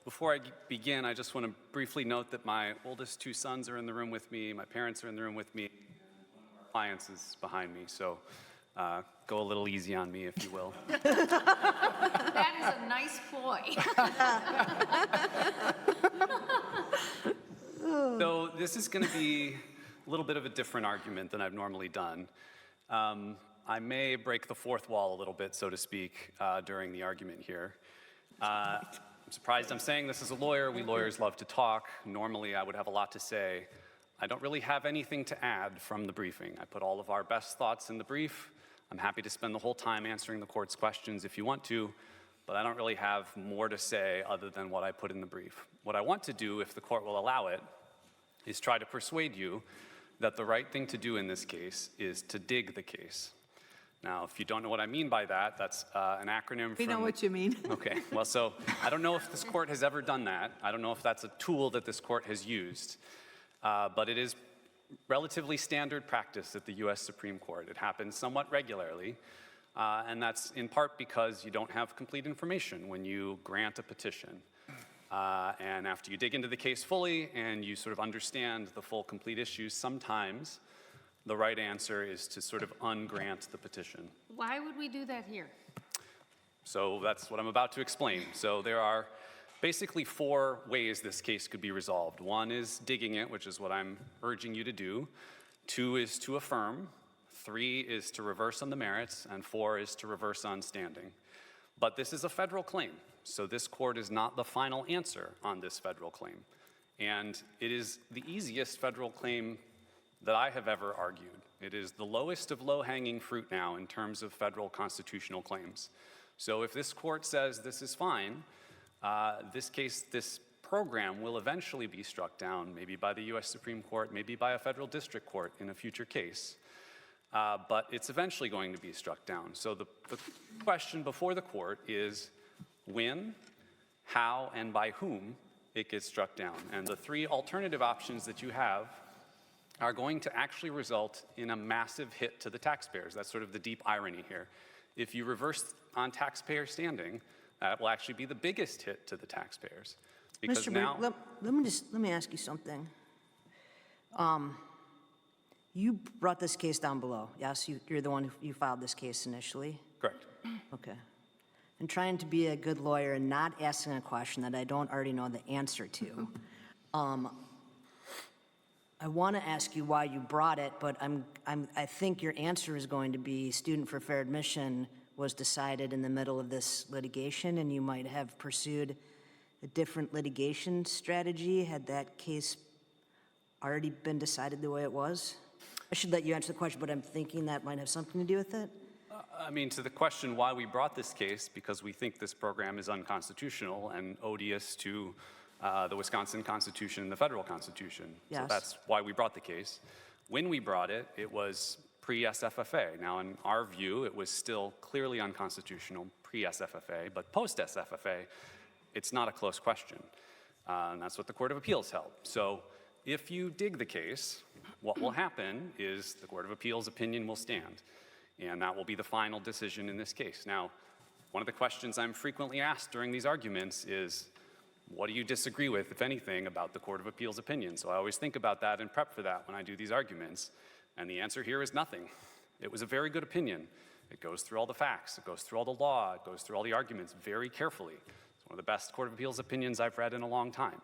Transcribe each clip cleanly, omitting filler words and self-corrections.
before I begin, I just want to briefly note that my oldest two sons are in the room with me, my parents are in the room with me, and one of our clients is behind me, so go a little easy on me, if you will. That is a nice ploy. So this is going to be a little bit of a different argument than I've normally done. I may break the fourth wall a little bit, so to speak, during the argument here. I'm surprised I'm saying this as a lawyer. We lawyers love to talk. Normally, I would have a lot to say. I don't really have anything to add from the briefing. I put all of our best thoughts in the brief. I'm happy to spend the whole time answering the court's questions if you want to, but I don't really have more to say other than what I put in the brief. What I want to do, if the court will allow it, is try to persuade you that the right thing to do in this case is to dig the case. Now, if you don't know what I mean by that, that's an acronym We know what you mean. Okay, well, so I don't know if this court has ever done that. I don't know if that's a tool that this court has used, but it is relatively standard practice at the US Supreme Court. It happens somewhat regularly, and that's in part because you don't have complete information when you grant a petition. And after you dig into the case fully and you sort of understand the full complete issues, sometimes the right answer is to sort of ungrant the petition. Why would we do that here? So that's what I'm about to explain. So there are basically four ways this case could be resolved. One is digging it, which is what I'm urging you to do. Two is to affirm. Three is to reverse on the merits. And four is to reverse on standing. But this is a federal claim, so this court is not the final answer on this federal claim. And it is the easiest federal claim that I have ever argued. It is the lowest of low-hanging fruit now in terms of federal constitutional claims. So if this court says this is fine, this program will eventually be struck down, maybe by the US Supreme Court, maybe by a federal district court in a future case. But it's eventually going to be struck down. So the question before the court is when, how, and by whom it gets struck down. And the three alternative options that you have are going to actually result in a massive hit to the taxpayers. That's sort of the deep irony here. If you reverse on taxpayer standing, that will actually be the biggest hit to the taxpayers. Because Mr. now, Berg, let me ask you something. You brought this case down below. Yes, you're the one who filed this case initially. correct. Okay. I'm trying to be a good lawyer and not asking a question that I don't already know the answer to. I want to ask you why you brought it, but I think your answer is going to be Student for Fair Admission was decided in the middle of this litigation, and you might have pursued a different litigation strategy had that case already been decided the way it was. I should let you answer the question, but I'm thinking that might have something to do with it. I mean, to the question why we brought this case, because we think this program is unconstitutional and odious to the Wisconsin Constitution and the federal Constitution. Yes. So that's why we brought the case. When we brought it, it was pre-SFFA. Now, in our view, it was still clearly unconstitutional pre-SFFA, but post-SFFA, it's not a close question. And that's what the Court of Appeals held. So if you dig the case, what will happen is the Court of Appeals opinion will stand, and that will be the final decision in this case. Now, one of the questions I'm frequently asked during these arguments is, what do you disagree with, if anything, about the Court of Appeals opinion? So I always think about that and prep for that when I do these arguments, and the answer here is nothing. It was a very good opinion. It goes through all the facts, it goes through all the law, it goes through all the arguments very carefully. It's one of the best Court of Appeals opinions I've read in a long time.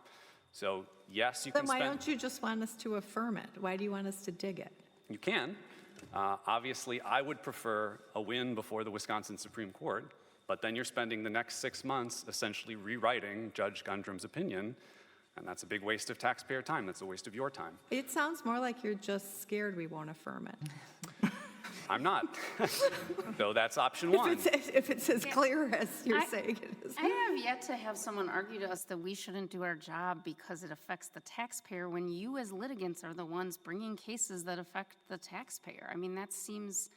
So yes, you can Then why don't you just want us to affirm it? Why do you want us to dig it? You can. Obviously, I would prefer a win before the Wisconsin Supreme Court, but then you're spending the next 6 months essentially rewriting Judge Gundrum's opinion, and that's a big waste of taxpayer time. That's a waste of your time. It sounds more like you're just scared we won't affirm it. I'm not. So that's option one. If it's as clear as you're saying it is. I have yet to have someone argue to us that we shouldn't do our job because it affects the taxpayer when you as litigants are the ones bringing cases that affect the taxpayer. I mean, that seems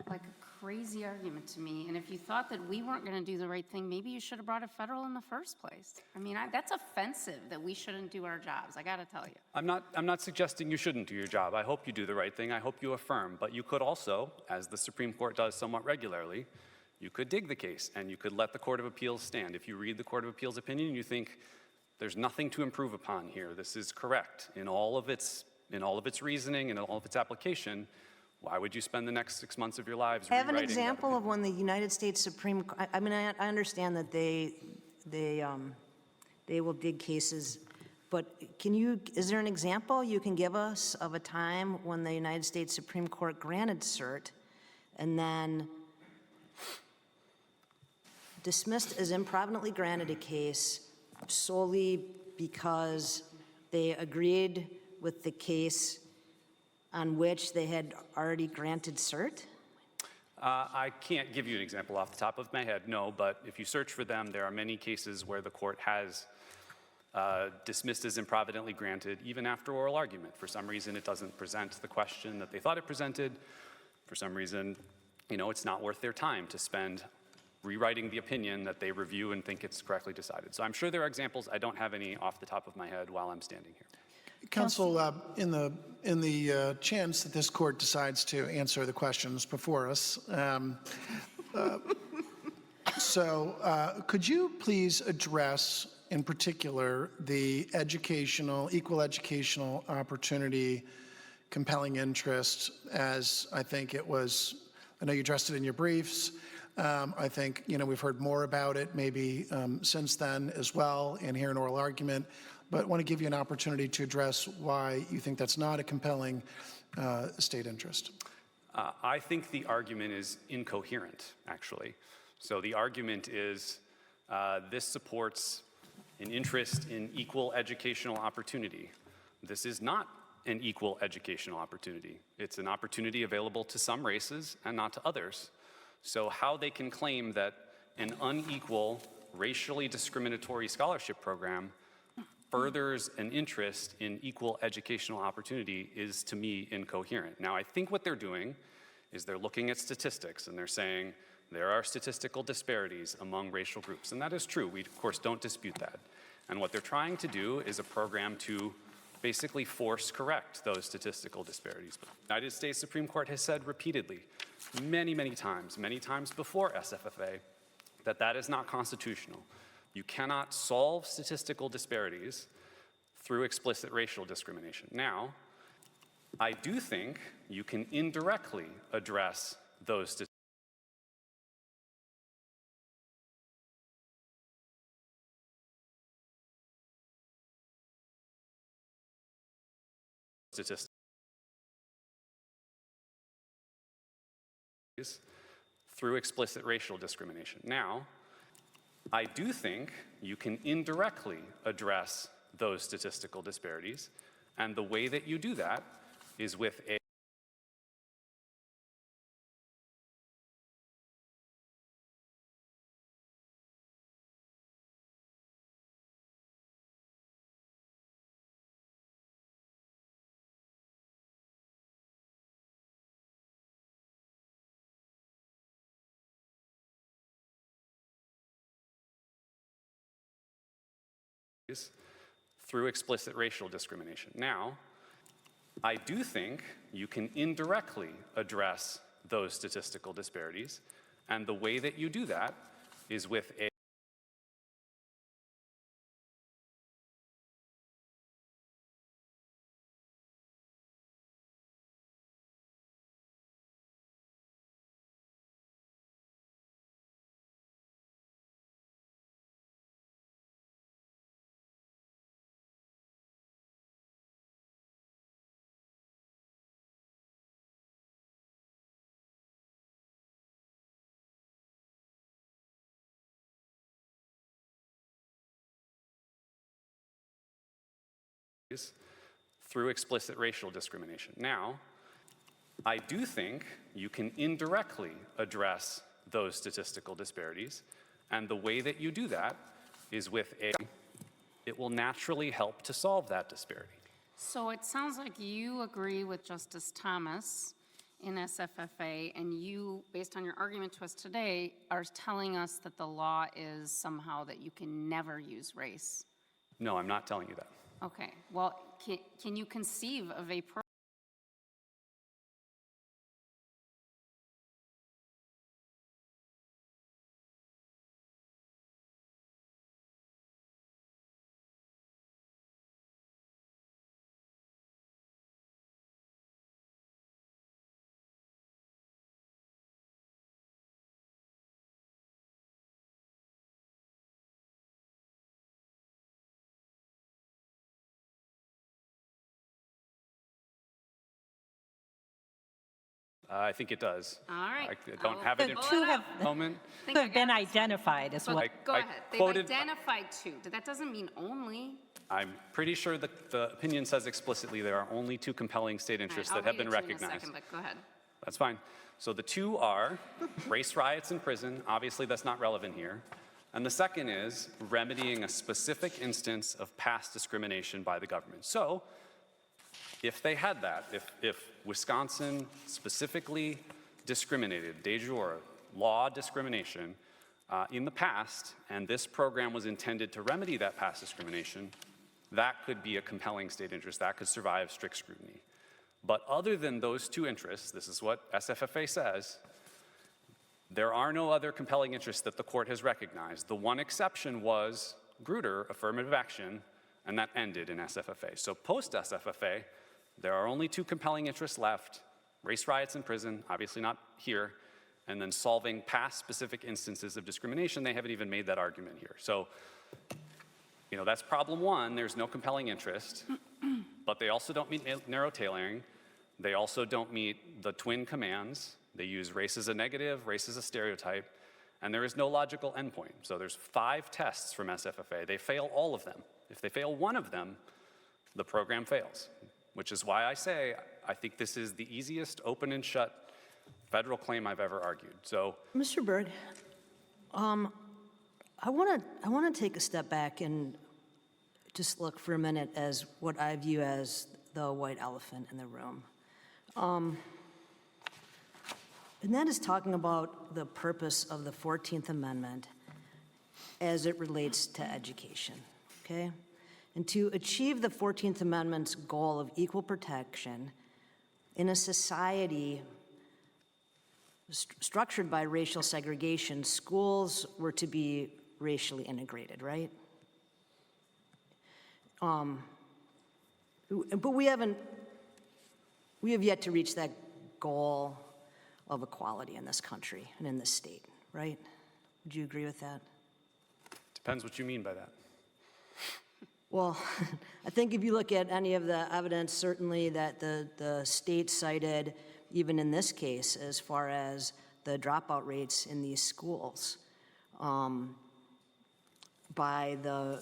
like a crazy argument to me. And if you thought that we weren't going to do the right thing, maybe you should have brought it federal in the first place. I mean, that's offensive that we shouldn't do our jobs, I got to tell you. I'm not suggesting you shouldn't do your job. I hope you do the right thing. I hope you affirm. But you could also, as the Supreme Court does somewhat regularly, you could dig the case and you could let the Court of Appeals stand. If you read the Court of Appeals opinion and you think There's nothing to improve upon here. This is correct in all of its reasoning and all of its application. Why would you spend the next 6 months of your lives I have an rewriting that example of opinion? when the United States Supreme, I mean, I understand that they will dig cases, but is there an example you can give us of a time when the United States Supreme Court granted cert and then dismissed as improvidently granted a case solely because they agreed with the case on which they had already granted cert? I can't give you an example off the top of my head, no, but if you search for them, there are many cases where the court has dismissed as improvidently granted, even after oral argument. For some reason, it doesn't present the question that they thought it presented. For some reason, it's not worth their time to spend rewriting the opinion that they review and think it's correctly decided. So I'm sure there are examples. I don't have any off the top of my head while I'm standing here. Counsel, in the chance that this court decides to answer the questions before us, could you please address in particular the equal educational opportunity compelling interest, as I think it was, I know you addressed it in your briefs. I think, we've heard more about it maybe since then as well and here in oral argument, but want to give you an opportunity to address why you think that's not a compelling state interest. I think the argument is incoherent, actually. So the argument is this supports an interest in equal educational opportunity. This is not an equal educational opportunity. It's an opportunity available to some races and not to others. So how they can claim that an unequal, racially discriminatory scholarship program furthers an interest in equal educational opportunity is, to me, incoherent. Now, I think what they're doing is they're looking at statistics and they're saying there are statistical disparities among racial groups, and that is true. We, of course, don't dispute that. And what they're trying to do is a program to basically force correct those statistical disparities. But the United States Supreme Court has said repeatedly, many times before SFFA, that that is not constitutional. You cannot solve statistical disparities through explicit racial discrimination. Now, I do think you can indirectly address those statistics through explicit racial discrimination. Now, I do think you can indirectly address those statistical disparities, and the way that you do that is with a through explicit racial discrimination. Now, I do think you can indirectly address those statistical disparities, and the way that you do that is with a through explicit racial discrimination. Now, I do think you can indirectly address those statistical disparities, and the way that you do that is with a it will naturally help to solve that disparity. So it sounds like you agree with Justice Thomas in SFFA, and you, based on your argument to us today, are telling us that the law is somehow that you can never use race. No, I'm not telling you that. Okay, well, can you conceive of a program I think it does. All right. I don't have it in Two have the moment. Think I have been got this. identified as well. Go I ahead. They've quoted- identified two. That doesn't mean only. I'm pretty sure that the opinion says explicitly there are only two compelling state interests All right, that have been I'll read it to you in a recognized. second, but go ahead. That's fine. So the two are race riots in prison. Obviously, that's not relevant here. And the second is remedying a specific instance of past discrimination by the government. So if they had that, if Wisconsin specifically discriminated, de jure, law discrimination in the past, and this program was intended to remedy that past discrimination, that could be a compelling state interest. That could survive strict scrutiny. But other than those two interests, this is what SFFA says, there are no other compelling interests that the court has recognized. The one exception was Grutter, affirmative action, and that ended in SFFA. So post-SFFA, there are only two compelling interests left: race riots in prison, obviously not here, and then solving past specific instances of discrimination. They haven't even made that argument here. So, you know, that's problem one. There's no compelling interest, but they also don't meet narrow tailoring. They also don't meet the twin commands. They use race as a negative, race as a stereotype, and there is no logical endpoint. So there's 5 tests from SFFA. They fail all of them. If they fail one of them, the program fails, which is why I say I think this is the easiest open and shut federal claim I've ever argued. So, Mr. Berg, I want to take a step back and just look for a minute as what I view as the white elephant in the room. And that is talking about the purpose of the 14th Amendment as it relates to education, okay? And to achieve the 14th Amendment's goal of equal protection in a society structured by racial segregation, schools were to be racially integrated, right? But we have yet to reach that goal of equality in this country and in this state, right? Would you agree with that? depends what you mean by that. Well, I think if you look at any of the evidence, certainly that the state cited, even in this case, as far as the dropout rates in these schools, by the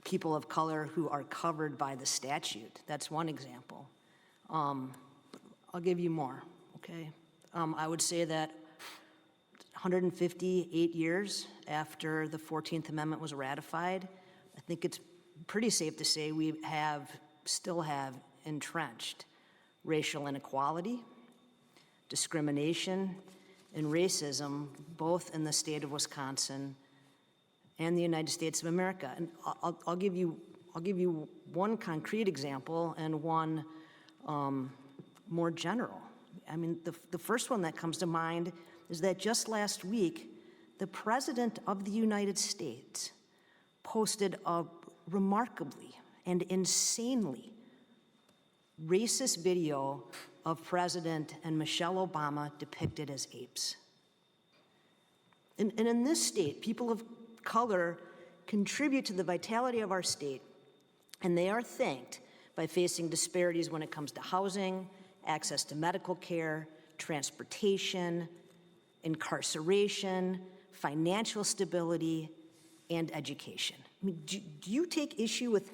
people of color who are covered by the statute. That's one example. I'll give you more, okay? I would say that 158 years after the 14th Amendment was ratified, I think it's pretty safe to say we still have entrenched racial inequality, discrimination, and racism, both in the state of Wisconsin and the United States of America. And I'll give you one concrete example and one more general. I mean, the first one that comes to mind is that just last week, the President of the United States posted a remarkably and insanely racist video of President and Michelle Obama depicted as apes. And in this state, people of color contribute to the vitality of our state, and they are thanked by facing disparities when it comes to housing, access to medical care, transportation, incarceration, financial stability, and education. I mean, do you take issue with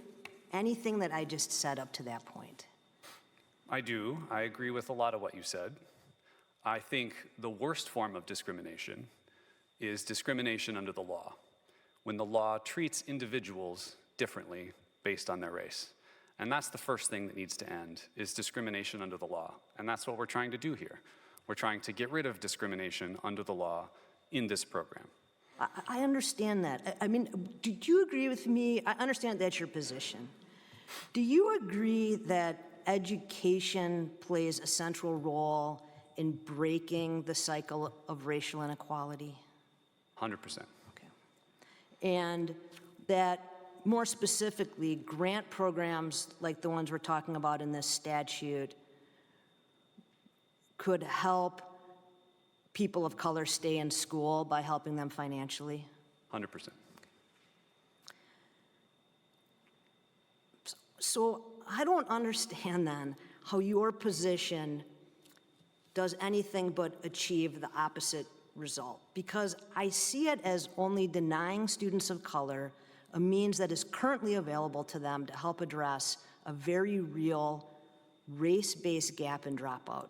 anything that I just said up to that point? I do. I agree with a lot of what you said. I think the worst form of discrimination is discrimination under the law, when the law treats individuals differently based on their race. And that's the first thing that needs to end, is discrimination under the law. And that's what we're trying to do here. We're trying to get rid of discrimination under the law in this program. I understand that. I mean, do you agree with me? I understand that's your position. Do you agree that education plays a central role in breaking the cycle of racial inequality? 100%. Okay. And that, more specifically, grant programs like the ones we're talking about in this statute could help people of color stay in school by helping them financially? 100%. So I don't understand then how your position does anything but achieve the opposite result, because I see it as only denying students of color a means that is currently available to them to help address a very real race-based gap in dropout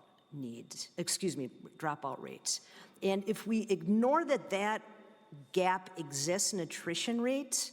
rates. And if we ignore that gap exists in attrition rates,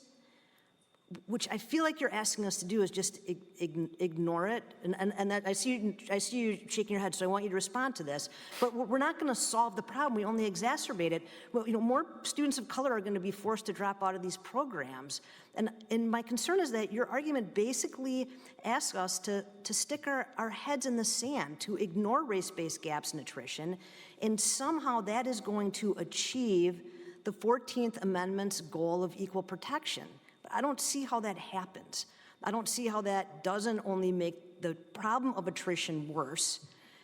which I feel like you're asking us to do, is just ignore it. And that I see you shaking your head, so I want you to respond to this. But we're not going to solve the problem. We only exacerbate it. Well, more students of color are going to be forced to drop out of these programs. And my concern is that your argument basically asks us to stick our heads in the sand, to ignore race-based gaps in attrition, and somehow that is going to achieve the 14th Amendment's goal of equal protection. I don't see how that happens. I don't see how that doesn't only make the problem of attrition worse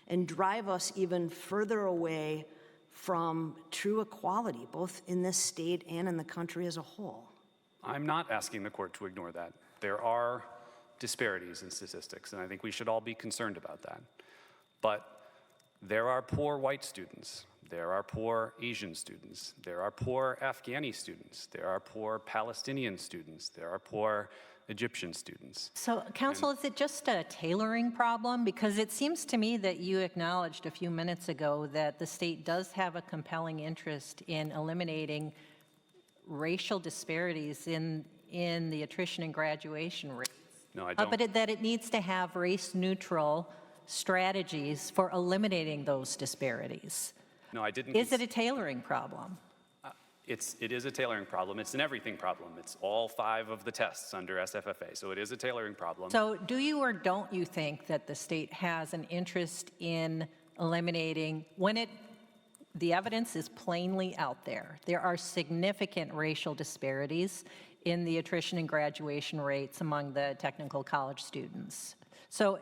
and drive us even further away from true equality, both in this state and in the country as a whole. I'm not asking the court to ignore that. There are disparities in statistics, and I think we should all be concerned about that. But there are poor white students. There are poor Asian students. There are poor Afghani students. There are poor Palestinian students. There are poor Egyptian students. So, counsel, is it just a tailoring problem? Because it seems to me that you acknowledged a few minutes ago that the state does have a compelling interest in eliminating racial disparities in the attrition and graduation rates. No, I don't. But that it needs to have race-neutral strategies for eliminating those disparities. No, I didn't. Is it a tailoring problem? It is a tailoring problem. It's an everything problem. It's all 5 of the tests under SFFA, so it is a tailoring problem. So do you or don't you think that the state has an interest in eliminating, the evidence is plainly out there. There are significant racial disparities in the attrition and graduation rates among the technical college students. So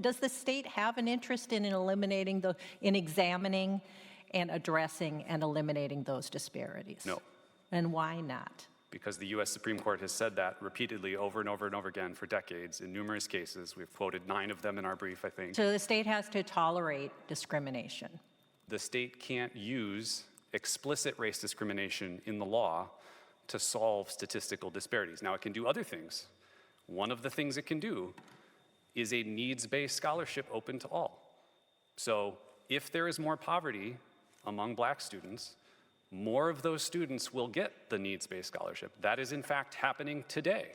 does the state have an interest in eliminating in examining and addressing and eliminating those disparities? No. And why not? Because the U.S. Supreme Court has said that repeatedly over and over and over again for decades in numerous cases. We've quoted 9 of them in our brief, I think. So the state has to tolerate discrimination. The state can't use explicit race discrimination in the law to solve statistical disparities. Now, it can do other things. One of the things it can do is a needs-based scholarship open to all. So if there is more poverty among black students, more of those students will get the needs-based scholarship. That is, in fact, happening today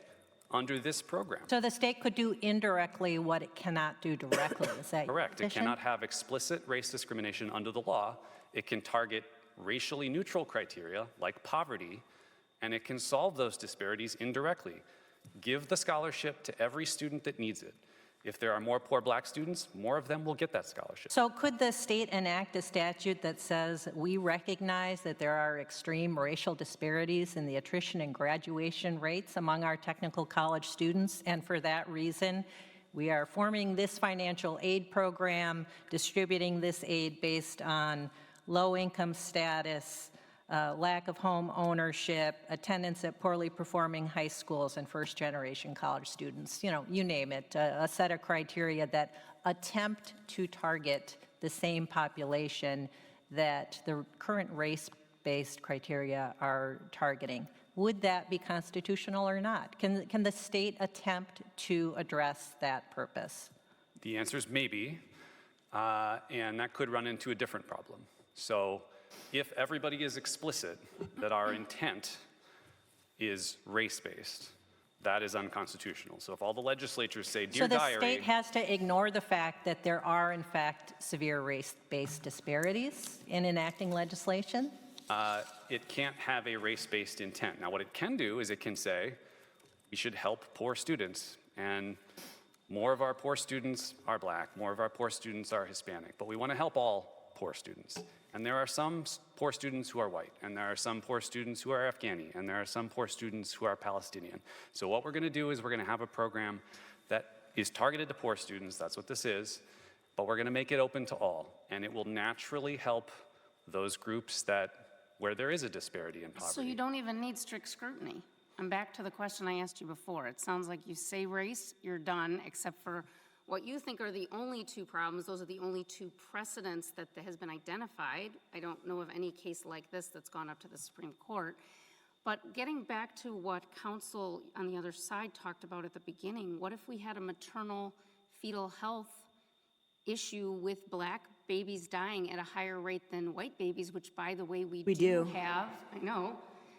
under this program. So the state could do indirectly what it cannot do directly. Is that Correct. your It position? cannot have explicit race discrimination under the law. It can target racially neutral criteria like poverty, and it can solve those disparities indirectly. Give the scholarship to every student that needs it. If there are more poor black students, more of them will get that scholarship. So could the state enact a statute that says we recognize that there are extreme racial disparities in the attrition and graduation rates among our technical college students, and for that reason, we are forming this financial aid program, distributing this aid based on low income status, lack of home ownership, attendance at poorly performing high schools, and first-generation college students, you name it, a set of criteria that attempt to target the same population that the current race-based criteria are targeting. Would that be constitutional or not? Can the state attempt to address that purpose? The answer is maybe, and that could run into a different problem. So if everybody is explicit that our intent is race-based, that is unconstitutional. So if all the legislatures say, Dear So the Diary... state has to ignore the fact that there are, in fact, severe race-based disparities in enacting legislation? It can't have a race-based intent. Now, what it can do is it can say, we should help poor students, and more of our poor students are black, more of our poor students are Hispanic, but we want to help all poor students. And there are some poor students who are white, and there are some poor students who are Afghani, and there are some poor students who are Palestinian. So what we're going to do is we're going to have a program that is targeted to poor students, that's what this is, but we're going to make it open to all, and it will naturally help those groups where there is a disparity in poverty. So you don't even need strict scrutiny. I'm back to the question I asked you before. It sounds like you say race, you're done, except for what you think are the only two problems, those are the only two precedents that has been identified. I don't know of any case like this that's gone up to the Supreme Court. But getting back to what counsel on the other side talked about at the beginning, what if we had a maternal fetal health issue with Black babies dying at a higher rate than white babies, which, by the way, we do have, I know,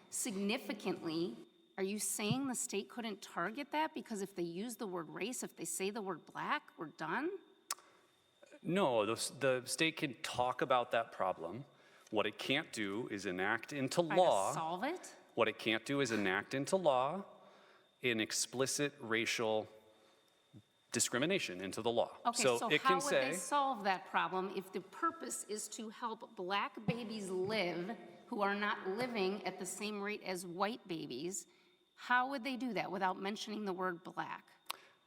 significantly? Are you saying the state couldn't target that because if they use the word race, if they say the word Black, we're done? No, the state can talk about that problem. What it can't do is enact into Try law. to solve it? What it can't do is enact into law an explicit racial discrimination into the law. Okay, so so it how can would say, they solve that problem if the purpose is to help Black babies live who are not living at the same rate as white babies? How would they do that without mentioning the word Black?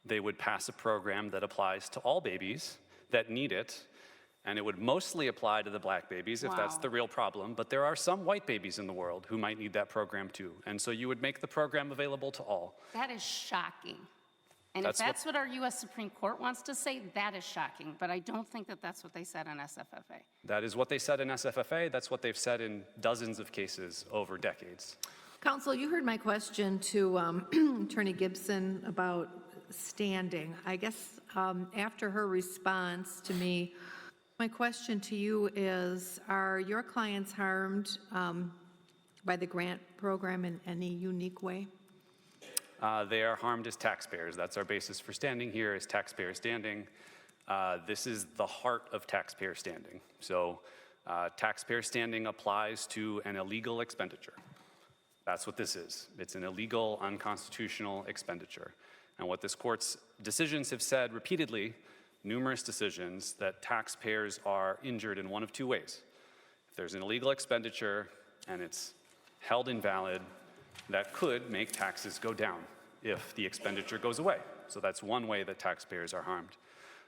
they would pass a program that applies to all babies that need it, and it would mostly apply to the Black babies if that's Wow. the real problem, but there are some white babies in the world who might need that program too. And so you would make the program available to all. That is shocking. And That's if what- that's what our US Supreme Court wants to say, that is shocking. But I don't think that that's what they said on SFFA. That is what they said in SFFA. That's what they've said in dozens of cases over decades. Counsel, you heard my question to Attorney Gibson about standing. I guess after her response to me, my question to you is, are your clients harmed by the grant program in any unique way? They are harmed as taxpayers. That's our basis for standing here, is taxpayer standing. This is the heart of taxpayer standing. So taxpayer standing applies to an illegal expenditure. That's what this is. It's an illegal, unconstitutional expenditure. And what this court's decisions have said repeatedly, numerous decisions, that taxpayers are injured in one of two ways. If there's an illegal expenditure and it's held invalid, that could make taxes go down if the expenditure goes away. So that's one way that taxpayers are harmed.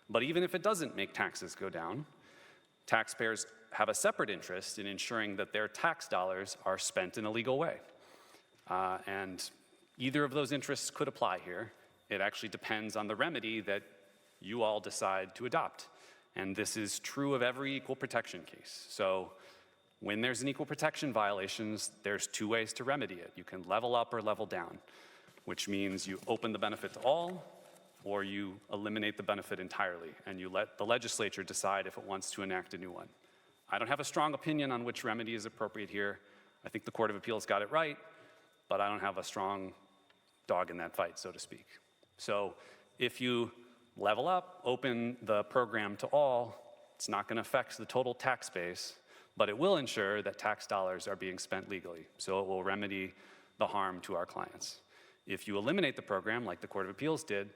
But even if it doesn't make taxes go down, taxpayers have a separate interest in ensuring that their tax dollars are spent in a legal way. And either of those interests could apply here. It actually depends on the remedy that you all decide to adopt. And this is true of every equal protection case. So when there's an equal protection violations, there's two ways to remedy it. You can level up or level down, which means you open the benefit to all, or you eliminate the benefit entirely, and you let the legislature decide if it wants to enact a new one. I don't have a strong opinion on which remedy is appropriate here. I think the Court of Appeals got it right, but I don't have a strong dog in that fight, so to speak. So if you level up, open the program to all, it's not going to affect the total tax base, but it will ensure that tax dollars are being spent legally. So it will remedy the harm to our clients. If you eliminate the program, like the Court of Appeals did,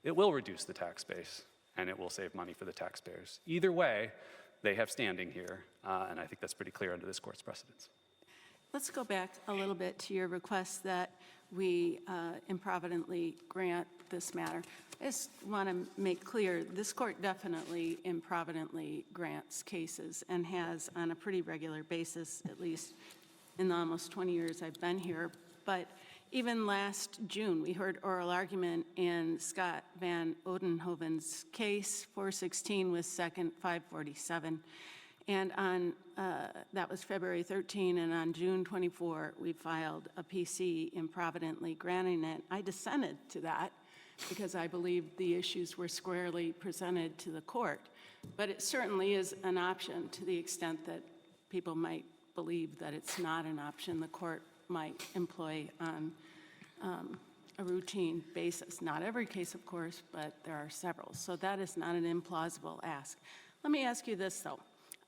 it will reduce the tax base, and it will save money for the taxpayers. Either way, they have standing here, and I think that's pretty clear under this court's precedents. Let's go back a little bit to your request that we improvidently grant this matter. I just want to make clear, this court definitely improvidently grants cases and has on a pretty regular basis, at least in the almost 20 years I've been here. But even last June, we heard oral argument in Scott Van Odenhoven's case, 416 with second 547. And on, that was February 13, and on June 24, we filed a PC improvidently granting it. I dissented to that because I believe the issues were squarely presented to the court. But it certainly is an option to the extent that people might believe that it's not an option the court might employ on a routine basis. Not every case, of course, but there are several. So that is not an implausible ask. Let me ask you this, though.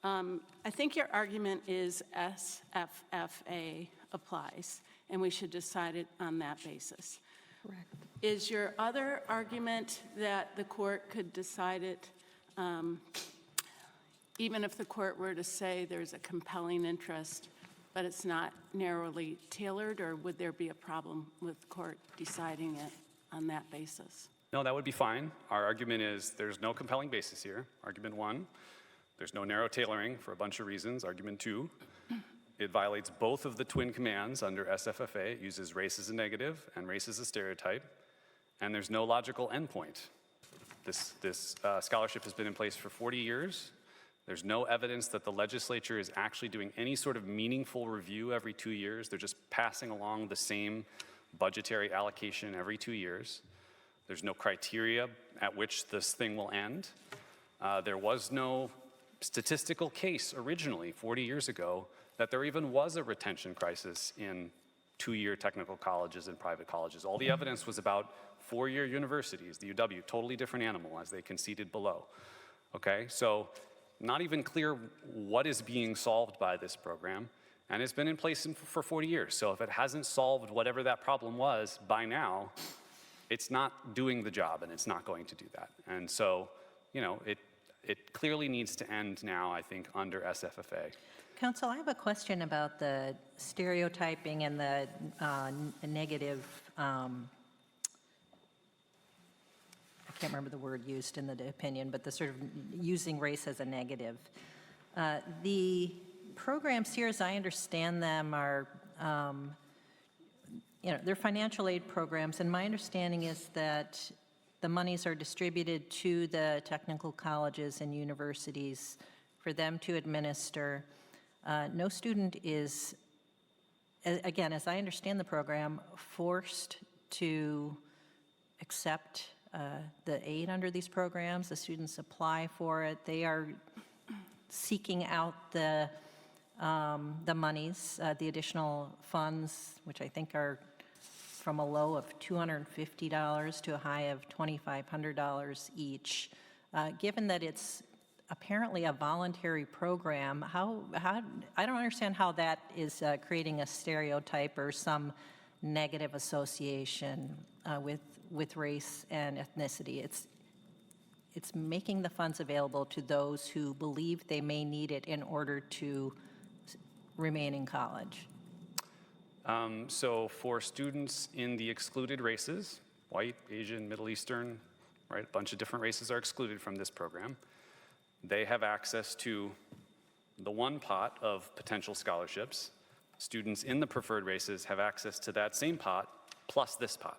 I think your argument is SFFA applies, and we should decide it on that basis. Correct. Is your other argument that the court could decide it, even if the court were to say there's a compelling interest, but it's not narrowly tailored, or would there be a problem with the court deciding it on that basis? No, that would be fine. Our argument is there's no compelling basis here. Argument one, there's no narrow tailoring for a bunch of reasons. Argument two, it violates both of the twin commands under SFFA. It uses race as a negative and race as a stereotype. And there's no logical endpoint. This scholarship has been in place for 40 years. There's no evidence that the legislature is actually doing any sort of meaningful review every 2 years. They're just passing along the same budgetary allocation every 2 years. There's no criteria at which this thing will end. There was no statistical case originally, 40 years ago, that there even was a retention crisis in 2-year technical colleges and private colleges. All the evidence was about 4-year universities, the UW, totally different animal, as they conceded below. Okay, so not even clear what is being solved by this program, and it's been in place for 40 years. So if it hasn't solved whatever that problem was by now, it's not doing the job, and it's not going to do that. And so, you know, it clearly needs to end now, I think, under SFFA. Counsel, I have a question about the stereotyping and the negative, I can't remember the word used in the opinion, but the sort of using race as a negative. The programs here, as I understand them, are, they're financial aid programs, and my understanding is that the monies are distributed to the technical colleges and universities for them to administer. No student is, again, as I understand the program, forced to accept the aid under these programs. The students apply for it. They are seeking out the monies, the additional funds, which I think are from a low of $250 to a high of $2,500 each. Given that it's apparently a voluntary program, I don't understand how that is creating a stereotype or some negative association with race and ethnicity. It's making the funds available to those who believe they may need it in order to remain in college. So for students in the excluded races, white, Asian, Middle Eastern, right, a bunch of different races are excluded from this program. They have access to the one pot of potential scholarships. Students in the preferred races have access to that same pot plus this pot.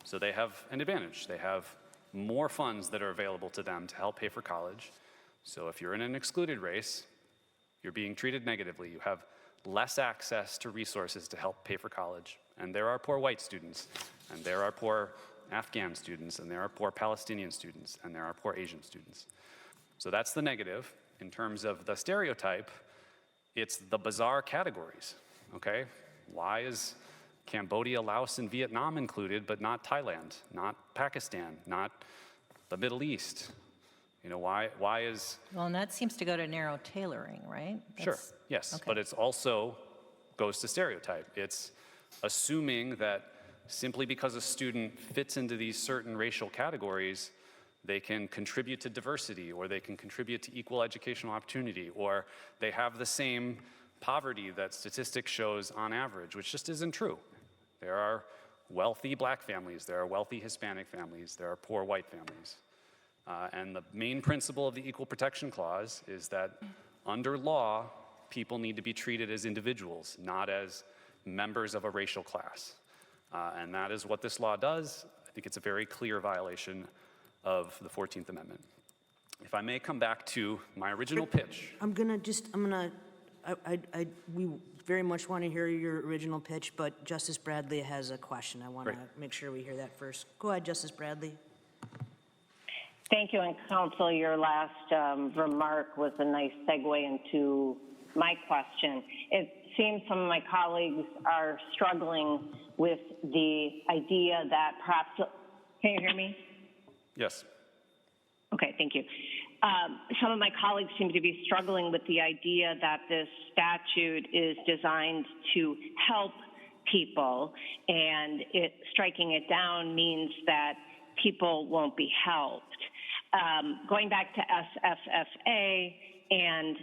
So they have an advantage. They have more funds that are available to them to help pay for college. So if you're in an excluded race, you're being treated negatively. You have less access to resources to help pay for college. And there are poor white students, and there are poor Afghan students, and there are poor Palestinian students, and there are poor Asian students. So that's the negative. In terms of the stereotype, it's the bizarre categories, okay? Why is Cambodia, Laos, and Vietnam included, but not Thailand, not Pakistan, not the Middle East? You know, why is... Well, and that seems to go to narrow tailoring, right? Sure, yes, okay. But it's also goes to stereotype. It's assuming that simply because a student fits into these certain racial categories, they can contribute to diversity, or they can contribute to equal educational opportunity, or they have the same poverty that statistics shows on average, which just isn't true. There are wealthy black families, there are wealthy Hispanic families, there are poor white families. And the main principle of the Equal Protection Clause is that under law, people need to be treated as individuals, not as members of a racial class. And that is what this law does. I think it's a very clear violation of the 14th Amendment. If I may come back to my original pitch. We very much want to hear your original pitch, but Justice Bradley has a question. I want to make sure we hear that first. Go ahead, Justice Bradley. Thank you, and Counsel, your last remark was a nice segue into my question. It seems some of my colleagues are struggling with the idea that perhaps, can you hear me? Yes. Okay, thank you. Some of my colleagues seem to be struggling with the idea that this statute is designed to help people, and striking it down means that people won't be helped. Going back to SFFA and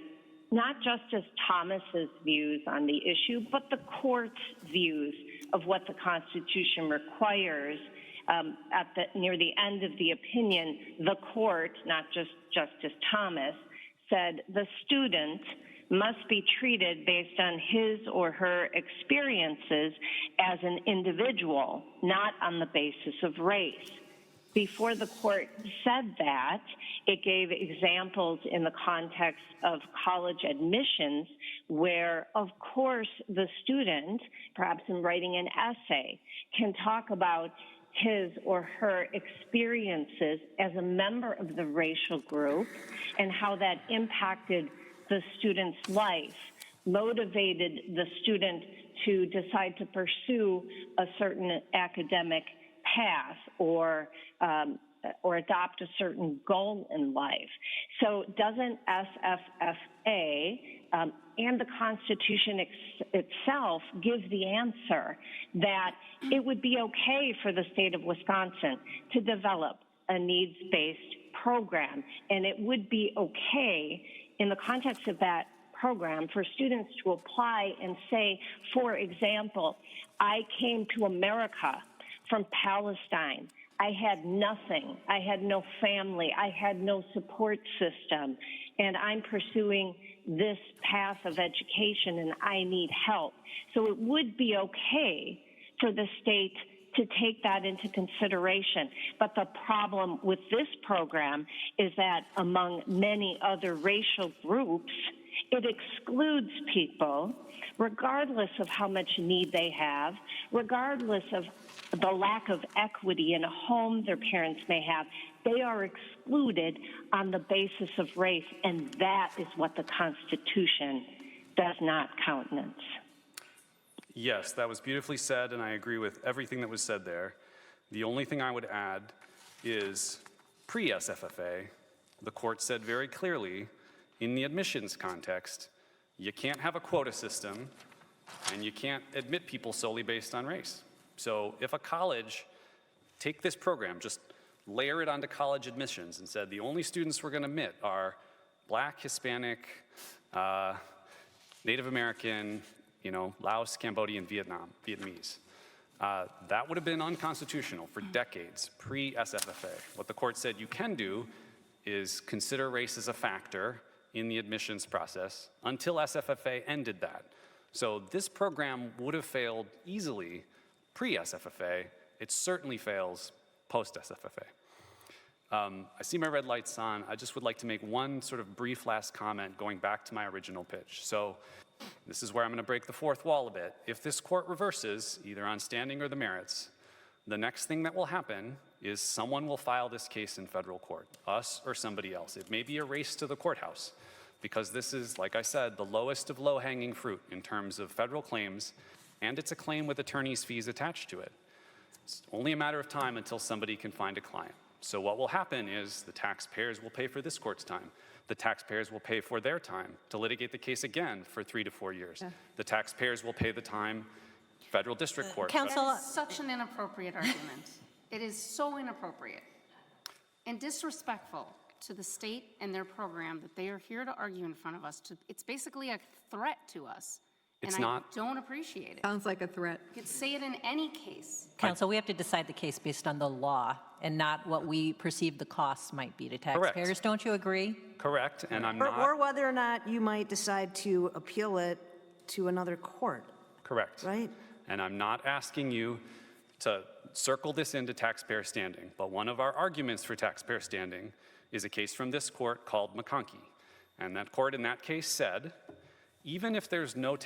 not Justice Thomas's views on the issue, but the court's views of what the Constitution requires. Near the end of the opinion, the court, not just Justice Thomas, said the student must be treated based on his or her experiences as an individual, not on the basis of race. before the court said that, it gave examples in the context of college admissions where, of course, the student, perhaps in writing an essay, can talk about his or her experiences as a member of the racial group and how that impacted the student's life, motivated the student to decide to pursue a certain academic path or adopt a certain goal in life. So doesn't SFFA and the Constitution itself give the answer that it would be okay for the state of Wisconsin to develop a needs-based program, and it would be okay in the context of that program for students to apply and say, for example, I came to America from Palestine. I had nothing. I had no family. I had no support system. And I'm pursuing this path of education and I need help. So it would be okay for the state to take that into consideration. But the problem with this program is that among many other racial groups, it excludes people, regardless of how much need they have, regardless of the lack of equity in a home their parents may have. They are excluded on the basis of race, and that is what the Constitution does not countenance. Yes, that was beautifully said, and I agree with everything that was said there. The only thing I would add is pre-SFFA, the court said very clearly, in the admissions context, you can't have a quota system and you can't admit people solely based on race. So if a college, take this program, just layer it onto college admissions and said the only students we're going to admit are Black, Hispanic, Native American, Laos, Cambodia, and Vietnamese. That would have been unconstitutional for decades, pre-SFFA. What the court said you can do is consider race as a factor in the admissions process until SFFA ended that. So this program would have failed easily pre-SFFA. It certainly fails post-SFFA. I see my red light's on. I just would like to make one sort of brief last comment going back to my original pitch. So this is where I'm going to break the fourth wall a bit. If this court reverses, either on standing or the merits, the next thing that will happen is someone will file this case in federal court, us or somebody else. It may be a race to the courthouse, because this is, like I said, the lowest of low-hanging fruit in terms of federal claims, and it's a claim with attorney's fees attached to it. It's only a matter of time until somebody can find a client. So what will happen is the taxpayers will pay for this court's time. The taxpayers will pay for their time to litigate the case again for 3 to 4 years. Yeah. The taxpayers will pay the time federal district court. Counsel, That is such an inappropriate argument. It is so inappropriate and disrespectful to the state and their program that they are here to argue in front of us. It's basically a threat to us. It's and not. I don't appreciate it. Sounds like a threat. You could say it in any case. Counsel, we have to decide the case based on the law and not what we perceive the costs might be to taxpayers. Correct. Don't you agree? Correct, and I'm Or not. whether or not you might decide to appeal it to another court, Correct. right? And I'm not asking you to circle this into taxpayer standing, but one of our arguments for taxpayer standing is a case from this court called McConkey. And that court in that case said, even if there's no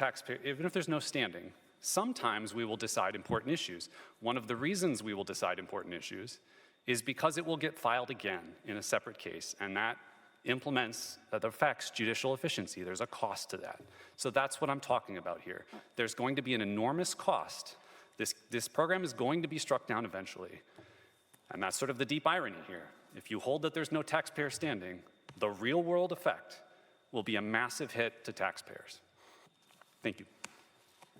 standing, sometimes we will decide important issues. One of the reasons we will decide important issues is because it will get filed again in a separate case, and that affects judicial efficiency. There's a cost to that. So that's what I'm talking about here. There's going to be an enormous cost. This program is going to be struck down eventually. And that's sort of the deep irony here. If you hold that there's no taxpayer standing, the real world effect will be a massive hit to taxpayers. Thank you.